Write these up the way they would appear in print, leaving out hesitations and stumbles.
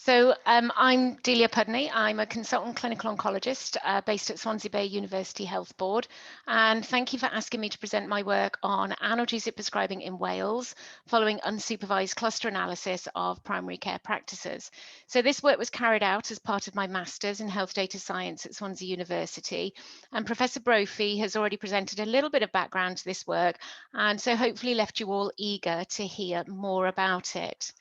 I'm Delia Pudney. I'm a consultant clinical oncologist based at Swansea Bay University Health Board. And thank you for asking me to present my work on analgesic prescribing in Wales following unsupervised cluster analysis of primary care practices. So this work was carried out as part of my Masters in Health Data Science at Swansea University. And Professor Brophy has already presented a little bit of background to this work, and so hopefully left you all eager to hear more about it.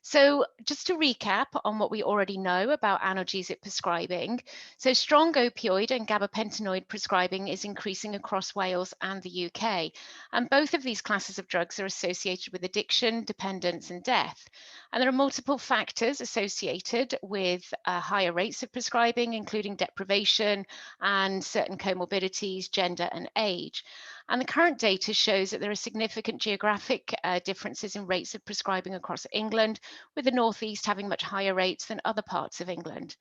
So just to recap on what we already know about analgesic prescribing, so strong opioid and gabapentinoid prescribing is increasing across Wales and the UK. And both of these classes of drugs are associated with addiction, dependence and death. And there are multiple factors associated with higher rates of prescribing, including deprivation and certain comorbidities, gender and age. And the current data shows that there are significant geographic differences in rates of prescribing across England, with the North East having much higher rates than other parts of England.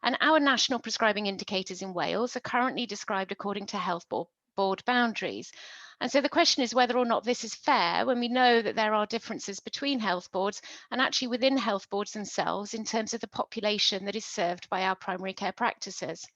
And our national prescribing indicators in Wales are currently described according to Health Board boundaries. And so the question is whether or not this is fair when we know that there are differences between health boards and actually within health boards themselves in terms of the population that is served by our primary care practices.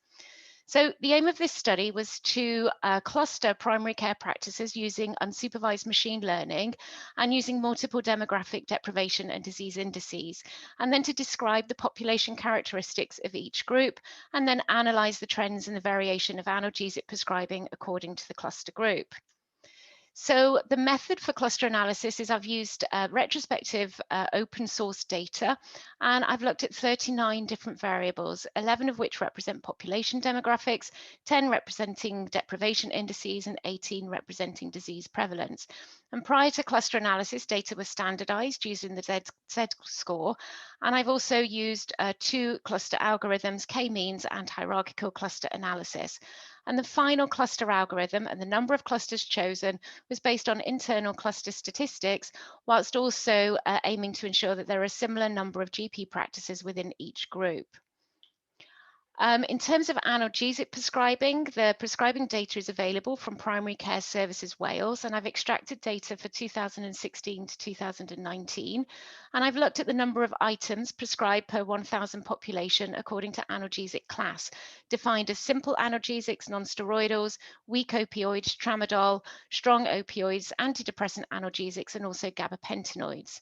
So the aim of this study was to cluster primary care practices using unsupervised machine learning and using multiple demographic deprivation and disease indices, and then to describe the population characteristics of each group, and then analyze the trends and the variation of analgesic prescribing according to the cluster group. So the method for cluster analysis is I've used retrospective open source data, and I've looked at 39 different variables, 11 of which represent population demographics, 10 representing deprivation indices, and 18 representing disease prevalence. And prior to cluster analysis, data was standardized using the Z score. And I've also used two cluster algorithms, k-means and hierarchical cluster analysis. And the final cluster algorithm and the number of clusters chosen was based on internal cluster statistics, whilst also aiming to ensure that there are a similar number of GP practices within each group. In terms of analgesic prescribing, the prescribing data is available from Primary Care Services Wales, and I've extracted data for 2016 to 2019. And I've looked at the number of items prescribed per 1,000 population according to analgesic class, defined as simple analgesics, non-steroidals, weak opioids, tramadol, strong opioids, antidepressant analgesics, and also gabapentinoids.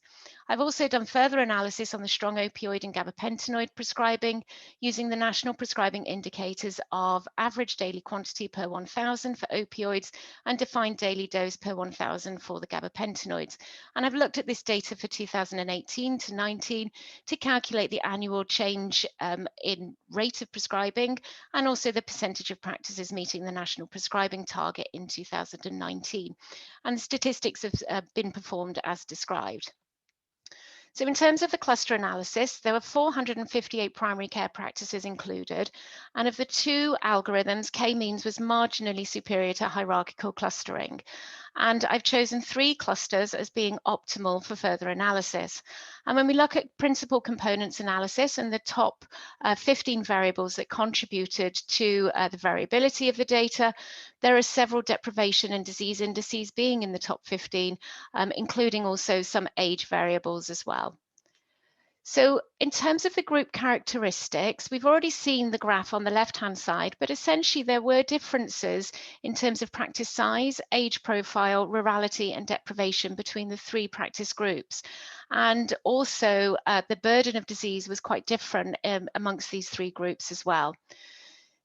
I've also done further analysis on the strong opioid and gabapentinoid prescribing using the national prescribing indicators of average daily quantity per 1,000 for opioids and defined daily dose per 1,000 for the gabapentinoids. And I've looked at this data for 2018 to 19 to calculate the annual change in rate of prescribing and also the percentage of practices meeting the national prescribing target in 2019. And the statistics have been performed as described. So in terms of the cluster analysis, there were 458 primary care practices included, and of the two algorithms, k-means was marginally superior to hierarchical clustering. And I've chosen 3 clusters as being optimal for further analysis. And when we look at principal components analysis and the top 15 variables that contributed to the variability of the data, there are several deprivation and disease indices being in the top 15, including also some age variables as well. So in terms of the group characteristics, we've already seen the graph on the left-hand side, but essentially there were differences in terms of practice size, age profile, rurality and deprivation between the 3 practice groups. And also the burden of disease was quite different amongst these 3 groups as well.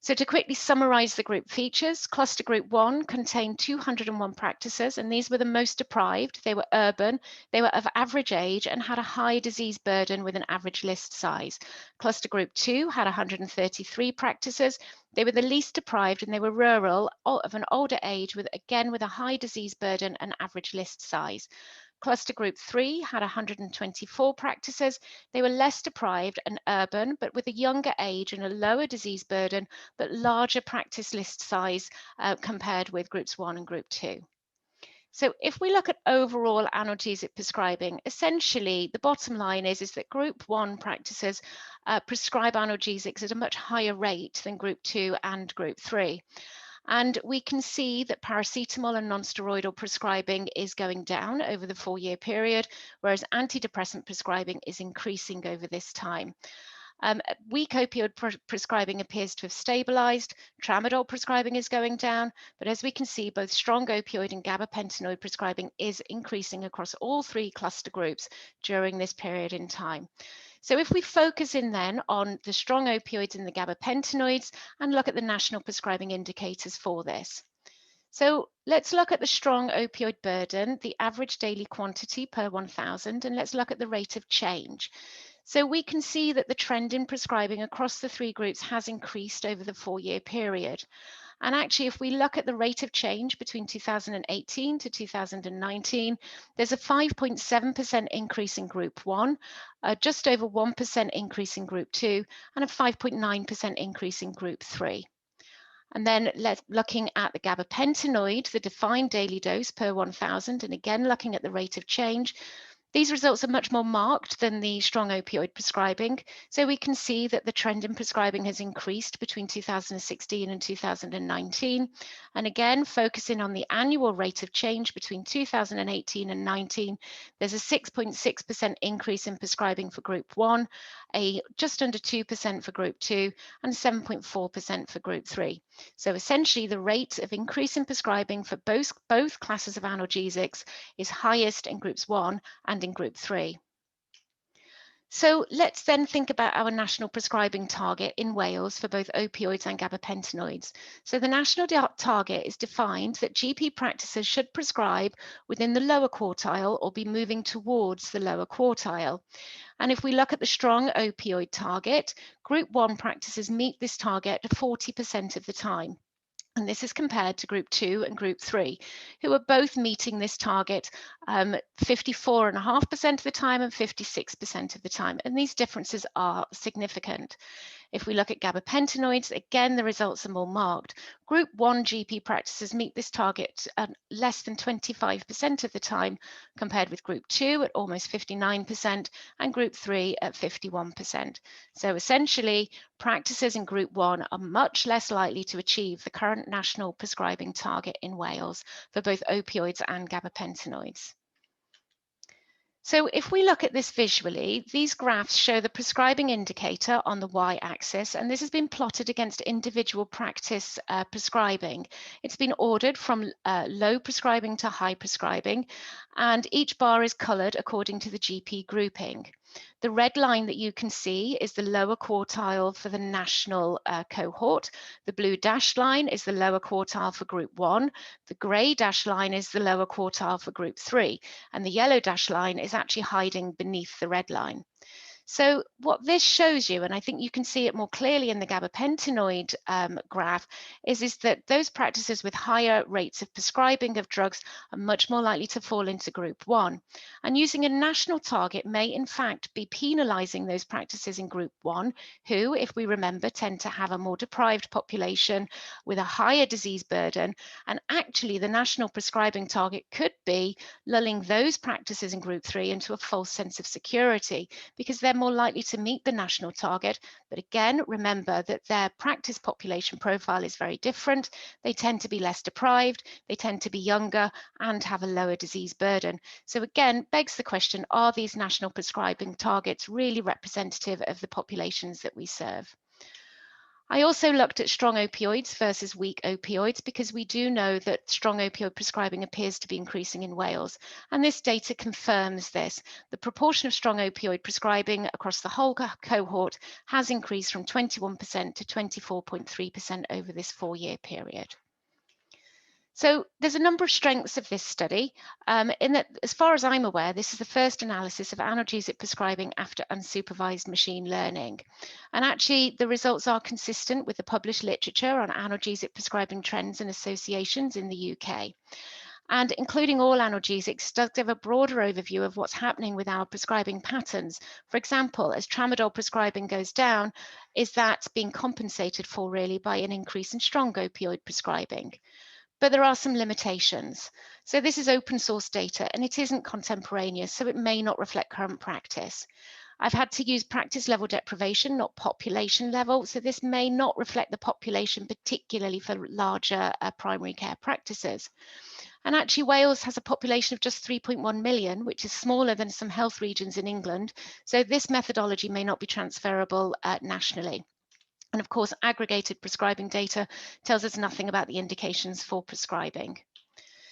So to quickly summarize the group features, cluster group 1 contained 201 practices, and these were the most deprived. They were urban, they were of average age and had a high disease burden with an average list size. Cluster group 2 had 133 practices. They were the least deprived and they were rural, of an older age, with a high disease burden and average list size. Cluster group 3 had 124 practices. They were less deprived and urban, but with a younger age and a lower disease burden, but larger practice list size compared with groups 1 and group 2. So if we look at overall analgesic prescribing, essentially the bottom line is that group 1 practices prescribe analgesics at a much higher rate than group 2 and group 3. And we can see that paracetamol and non-steroidal prescribing is going down over the 4-year period, whereas antidepressant prescribing is increasing over this time. Weak opioid prescribing appears to have stabilized. Tramadol prescribing is going down, but as we can see, both strong opioid and gabapentinoid prescribing is increasing across all 3 cluster groups during this period in time. So if we focus in then on the strong opioids and the gabapentinoids and look at the national prescribing indicators for this. So let's look at the strong opioid burden, the average daily quantity per 1,000, and let's look at the rate of change. So we can see that the trend in prescribing across the 3 groups has increased over the 4-year period. And actually, if we look at the rate of change between 2018 to 2019, there's a 5.7% increase in group 1, just over 1% increase in group 2, and a 5.9% increase in group 3. And then looking at the gabapentinoid, the defined daily dose per 1,000, and again looking at the rate of change, these results are much more marked than the strong opioid prescribing. So we can see that the trend in prescribing has increased between 2016 and 2019. And again, focusing on the annual rate of change between 2018 and 19, there's a 6.6% increase in prescribing for group 1, a just under 2% for group 2, and 7.4% for group 3. So essentially, the rate of increase in prescribing for both classes of analgesics is highest in groups 1 and in group 3. So let's then think about our national prescribing target in Wales for both opioids and gabapentinoids. So the national target is defined that GP practices should prescribe within the lower quartile or be moving towards the lower quartile. And if we look at the strong opioid target, group 1 practices meet this target 40% of the time. And this is compared to group 2 and group 3, who are both meeting this target 54.5% of the time and 56% of the time. And these differences are significant. If we look at gabapentinoids, again, the results are more marked. Group 1 GP practices meet this target less than 25% of the time, compared with group 2 at almost 59% and group 3 at 51%. So essentially, practices in group 1 are much less likely to achieve the current national prescribing target in Wales for both opioids and gabapentinoids. So if we look at this visually, these graphs show the prescribing indicator on the y-axis, and this has been plotted against individual practice prescribing. It's been ordered from low prescribing to high prescribing, and each bar is coloured according to the GP grouping. The red line that you can see is the lower quartile for the national cohort. The blue dashed line is the lower quartile for group 1. The grey dashed line is the lower quartile for group 3. And the yellow dashed line is actually hiding beneath the red line. So what this shows you, and I think you can see it more clearly in the gabapentinoid graph, is that those practices with higher rates of prescribing of drugs are much more likely to fall into group 1. And using a national target may in fact be penalising those practices in group 1, who, if we remember, tend to have a more deprived population with a higher disease burden. And actually the national prescribing target could be lulling those practices in group 3 into a false sense of security, because they're more likely to meet the national target. But again, remember that their practice population profile is very different. They tend to be less deprived, they tend to be younger and have a lower disease burden. So again, begs the question, are these national prescribing targets really representative of the populations that we serve? I also looked at strong opioids versus weak opioids, because we do know that strong opioid prescribing appears to be increasing in Wales. And this data confirms this. The proportion of strong opioid prescribing across the whole cohort has increased from 21% to 24.3% over this 4-year period. So there's a number of strengths of this study, in that, as far as I'm aware, this is the first analysis of analgesic prescribing after unsupervised machine learning. And actually, the results are consistent with the published literature on analgesic prescribing trends and associations in the UK. And including all analgesics does give a broader overview of what's happening with our prescribing patterns. For example, as tramadol prescribing goes down, is that being compensated for really by an increase in strong opioid prescribing? But there are some limitations. So this is open source data and it isn't contemporaneous, so it may not reflect current practice. I've had to use practice level deprivation, not population level. So this may not reflect the population, particularly for larger primary care practices. And actually Wales has a population of just 3.1 million, which is smaller than some health regions in England. So this methodology may not be transferable nationally. And of course, aggregated prescribing data tells us nothing about the indications for prescribing.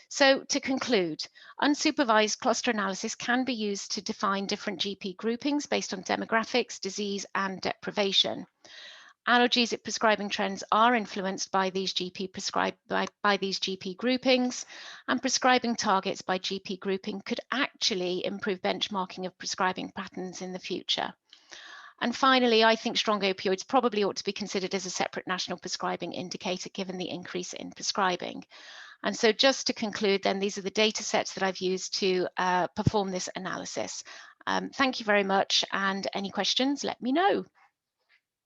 So to conclude, unsupervised cluster analysis can be used to define different GP groupings based on demographics, disease, and deprivation. Analgesic prescribing trends are influenced by these GP groupings, and prescribing targets by GP grouping could actually improve benchmarking of prescribing patterns in the future. And finally, I think strong opioids probably ought to be considered as a separate national prescribing indicator given the increase in prescribing. And so just to conclude, then, these are the data sets that I've used to perform this analysis. Thank you very much, and any questions, let me know.